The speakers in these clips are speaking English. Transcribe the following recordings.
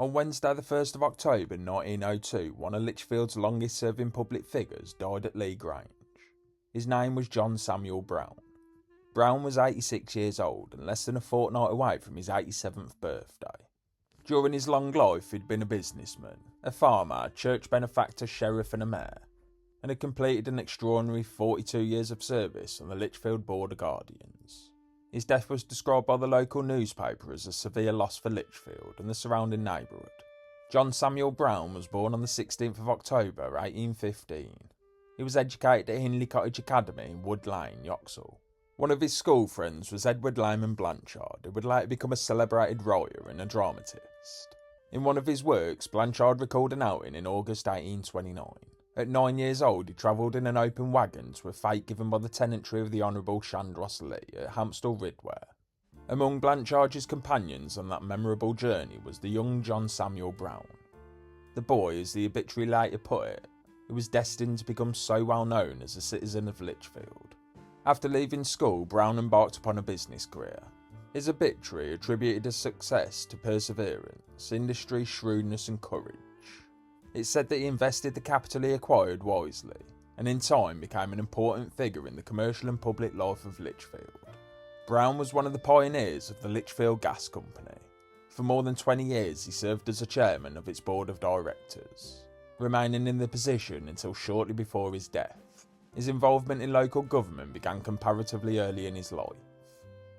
On Wednesday the 1st of October 1902, one of Lichfield's longest serving public figures died at Lea Grange. His name was John Samuel Brown. Brown was 86 years old and less than a fortnight away from his 87th birthday. During his long life he'd been a businessman, a farmer, church benefactor, sheriff and a mayor, and had completed an extraordinary 42 years of service on the Lichfield Board of Guardians. His death was described by the local newspaper as a severe loss for Lichfield and the surrounding neighbourhood. John Samuel Brown was born on the 16th of October 1815. He was educated at Hindley Cottage Academy in Wood Lane, Yoxall. One of his school friends was Edward Lyman Blanchard, who would later become a celebrated writer and a dramatist. In one of his works, Blanchard recalled an outing in August 1829. At 9 years old, he travelled in an open wagon to a fete given by the tenantry of the Honourable Chandros Lee at Hampstall Ridware. Among Blanchard's companions on that memorable journey was the young John Samuel Brown. The boy, as the obituary later put it, who was destined to become so well known as a citizen of Lichfield. After leaving school, Brown embarked upon a business career. His obituary attributed his success to perseverance, industry, shrewdness and courage. It said that he invested the capital he acquired wisely, and in time became an important figure in the commercial and public life of Lichfield. Brown was one of the pioneers of the Lichfield Gas Company. For more than 20 years he served as a chairman of its board of directors, remaining in the position until shortly before his death. His involvement in local government began comparatively early in his life.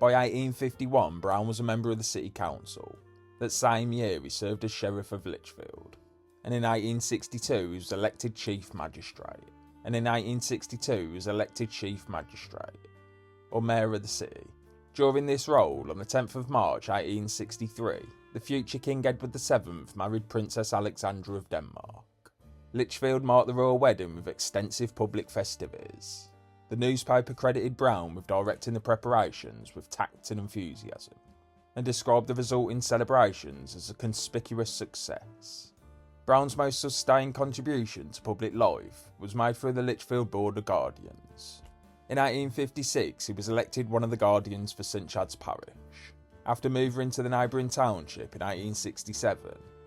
By 1851, Brown was a member of the City Council. That same year he served as Sheriff of Lichfield, and in 1862 he was elected Chief Magistrate, and in 1862 he was elected Chief Magistrate, or Mayor of the city. During this role, on the 10th of March 1863, the future King Edward VII married Princess Alexandra of Denmark. Lichfield marked the royal wedding with extensive public festivities. The newspaper credited Brown with directing the preparations with tact and enthusiasm, and described the resulting celebrations as a conspicuous success. Brown's most sustained contribution to public life was made through the Lichfield Board of Guardians. In 1856 he was elected one of the Guardians for St Chad's Parish. After moving to the neighbouring township in 1867,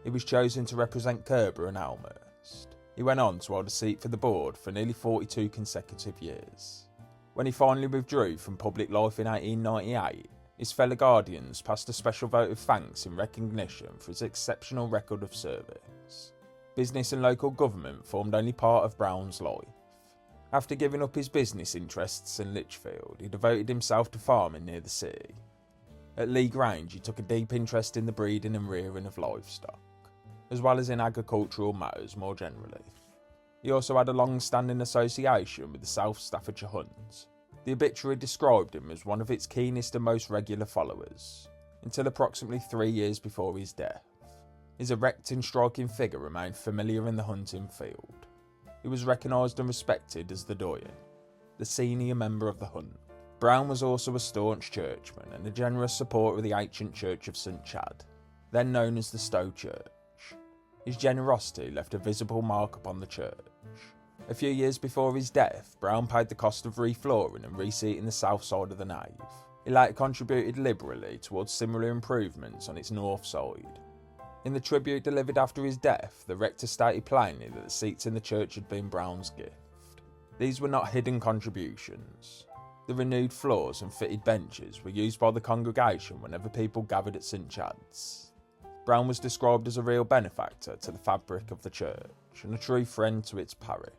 he was chosen to represent Kirby and Elmhurst. He went on to hold a seat for the board for nearly 42 consecutive years. When he finally withdrew from public life in 1898, his fellow Guardians passed a special vote of thanks in recognition for his exceptional record of service. Business and local government formed only part of Brown's life. After giving up his business interests in Lichfield, he devoted himself to farming near the city. At Lea Grange he took a deep interest in the breeding and rearing of livestock, as well as in agricultural matters more generally. He also had a long-standing association with the South Staffordshire Hunt. The obituary described him as one of its keenest and most regular followers, until approximately 3 years before his death. His erect and striking figure remained familiar in the hunting field. He was recognised and respected as the Doyen, the senior member of the Hunt. Brown was also a staunch churchman and a generous supporter of the ancient Church of St Chad, then known as the Stowe Church. His generosity left a visible mark upon the church. A few years before his death, Brown paid the cost of reflooring and reseating the south side of the nave. He later contributed liberally towards similar improvements on its north side. In the tribute delivered after his death, the rector stated plainly that the seats in the church had been Brown's gift. These were not hidden contributions. The renewed floors and fitted benches were used by the congregation whenever people gathered at St Chad's. Brown was described as a real benefactor to the fabric of the church and a true friend to its parish.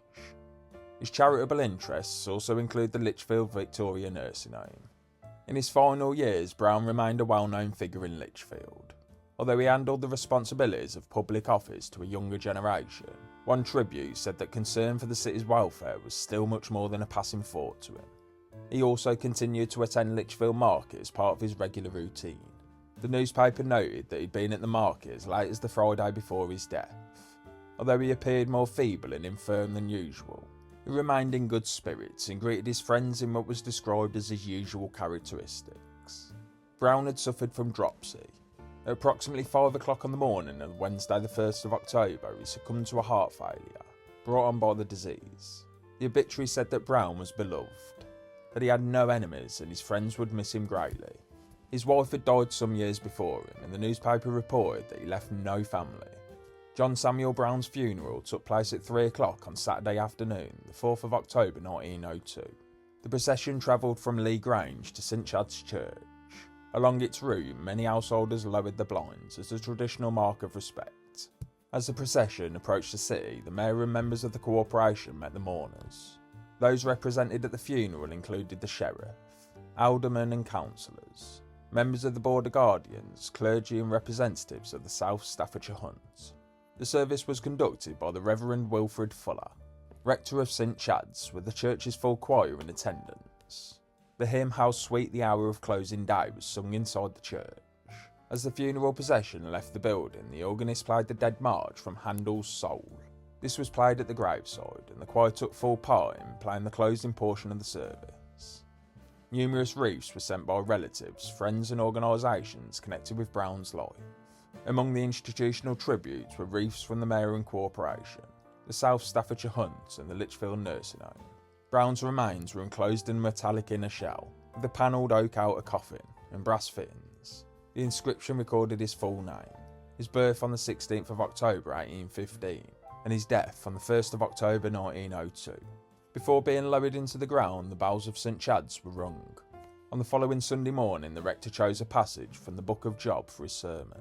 His charitable interests also include the Lichfield Victorian Nursing Home. In his final years, Brown remained a well-known figure in Lichfield. Although he handled the responsibilities of public office to a younger generation, one tribute said that concern for the city's welfare was still much more than a passing thought to him. He also continued to attend Lichfield Market as part of his regular routine. The newspaper noted that he'd been at the market as late as the Friday before his death. Although he appeared more feeble and infirm than usual, he remained in good spirits and greeted his friends in what was described as his usual characteristics. Brown had suffered from dropsy. At approximately 5 o'clock on the morning of Wednesday the 1st of October, he succumbed to a heart failure, brought on by the disease. The obituary said that Brown was beloved, that he had no enemies and his friends would miss him greatly. His wife had died some years before him, and the newspaper reported that he left no family. John Samuel Brown's funeral took place at 3 o'clock on Saturday afternoon, the 4th of October 1902. The procession travelled from Lea Grange to St Chad's Church. Along its route, many householders lowered the blinds as a traditional mark of respect. As the procession approached the city, the mayor and members of the corporation met the mourners. Those represented at the funeral included the sheriff, aldermen and councillors, members of the Board of Guardians, clergy and representatives of the South Staffordshire Hunt. The service was conducted by the Reverend Wilfred Fuller, Rector of St Chad's, with the church's full choir in attendance. The hymn "How Sweet the Hour of Closing Day" was sung inside the church. As the funeral procession left the building, the organist played the Dead March from Handel's Soul. This was played at the graveside, and the choir took full part in playing the closing portion of the service. Numerous wreaths were sent by relatives, friends and organisations connected with Brown's life. Among the institutional tributes were wreaths from the Mayor and Corporation, the South Staffordshire Hunt and the Lichfield Nursing Home. Brown's remains were enclosed in a metallic inner shell, with a panelled oak outer coffin and brass fittings. The inscription recorded his full name, his birth on the 16th of October 1815, and his death on the 1st of October 1902. Before being lowered into the ground, the bells of St Chad's were rung. On the following Sunday morning, the rector chose a passage from the Book of Job for his sermon.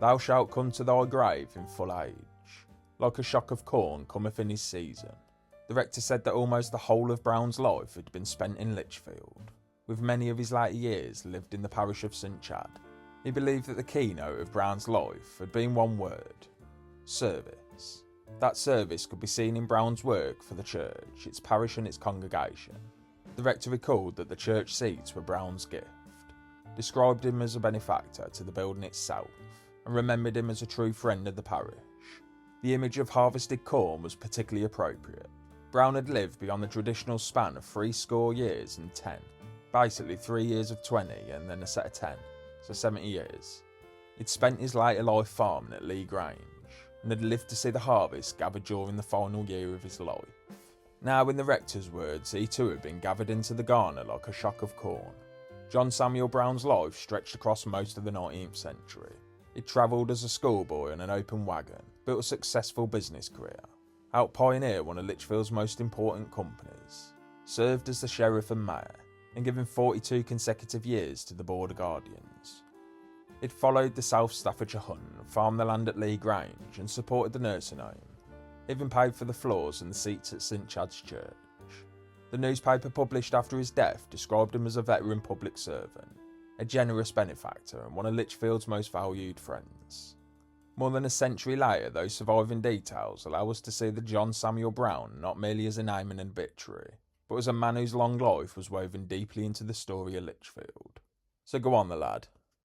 "Thou shalt come to thy grave in full age, like a shock of corn cometh in his season." The rector said that almost the whole of Brown's life had been spent in Lichfield, with many of his later years lived in the parish of St Chad. He believed that the keynote of Brown's life had been one word: service. That service could be seen in Brown's work for the church, its parish and its congregation. The rector recalled that the church seats were Brown's gift, described him as a benefactor to the building itself, and remembered him as a true friend of the parish. The image of harvested corn was particularly appropriate. Brown had lived beyond the traditional span of 60 years and 10, basically 3 years of 20 and then a set of 10, so 70 years. He'd spent his later life farming at Lea Grange, and had lived to see the harvest gathered during the final year of his life. Now, in the rector's words, he too had been gathered into the garner like a shock of corn. John Samuel Brown's life stretched across most of the 19th century. He travelled as a schoolboy in an open wagon, built a successful business career, helped pioneer one of Lichfield's most important companies, served as the sheriff and mayor, and given 42 consecutive years to the Board of Guardians. He'd followed the South Staffordshire Hunt, farmed the land at Lea Grange, and supported the nursing home, even paid for the floors and the seats at St Chad's Church. The newspaper published after his death described him as a veteran public servant, a generous benefactor, and one of Lichfield's most valued friends. More than a century later, those surviving details allow us to see the John Samuel Brown not merely as a name and an obituary, but as a man whose long life was woven deeply into the story of Lichfield. So go on, the lad.